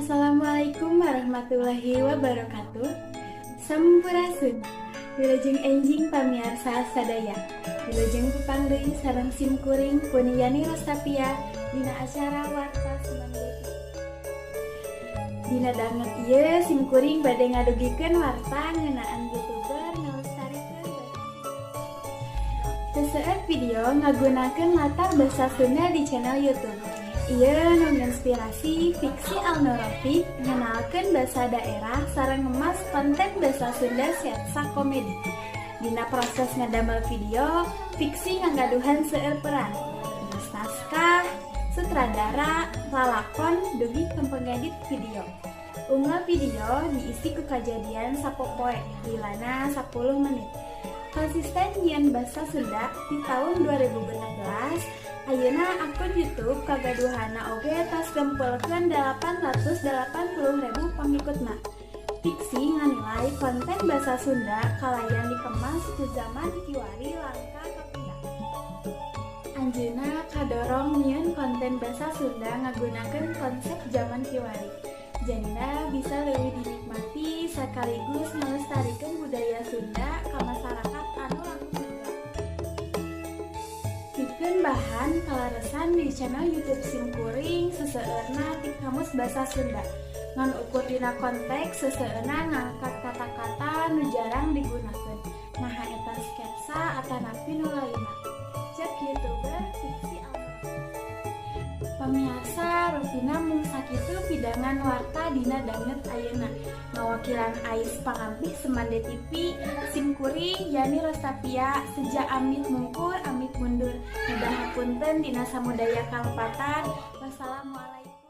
Assalamualaikum warahmatullahi wabarakatuh. Sampurasun. Wilujeng enjing pamiarsa sadaya. Wilujeng pepangdeui sareng simkuring pun Yani Rostapia dina acara warta Semandeti. Dina danget ieu simkuring bade ngadugikeun warta ngeunaan YouTuber ngelestarikeun basa. Seueur video ngagunakeun latar basa Sunda di channel YouTube. Ieu nu nginspirasi fiksi Alnorofiq ngenalkeun basa daerah sareng ngemas konten basa Sunda sketsa komedi. Dina proses ngadamel video, fiksi ngagaduhan seueur peran. Nulis naskah, sutradara, lalakon, dugi pengedit video. Unggah video diisi ku kajadian sapopoe, dilana 10 menit. Konsisten nyian basa Sunda di tahun 2016. Ayeuna akun YouTube kagaduhana oge tos gempelkeun 880.000 pengikutna. Fiksi nganilai konten basa Sunda kalayan dikemas ku zaman kiwari langka kapia. Anjeunna kadorong nyieun konten basa Sunda ngagunakeun konsep zaman kiwari. Janda bisa leuwih dinikmati sekaligus ngelestarikeun budaya Sunda ka masyarakat anu langsung Sunda. Pikeun bahan kalaresan di channel YouTube simkuring seseueurna ti kamus basa Sunda. Ngan ukur dina konteks seseueurna ngangkat kata-kata nu jarang digunakeun. Nah eta sketsa atanapi nu lainna. Cek YouTuber fiksi Pamiarsa rutina mung sakitu pidangan warta dina danget ayeuna. Ngawakilan Ais Pangampih Semandeti TV, simkuring Yani Rostapia, seja amit mungkur amit mundur. Mudah hapunten dina samudaya kalepatan. Wassalamualaikum.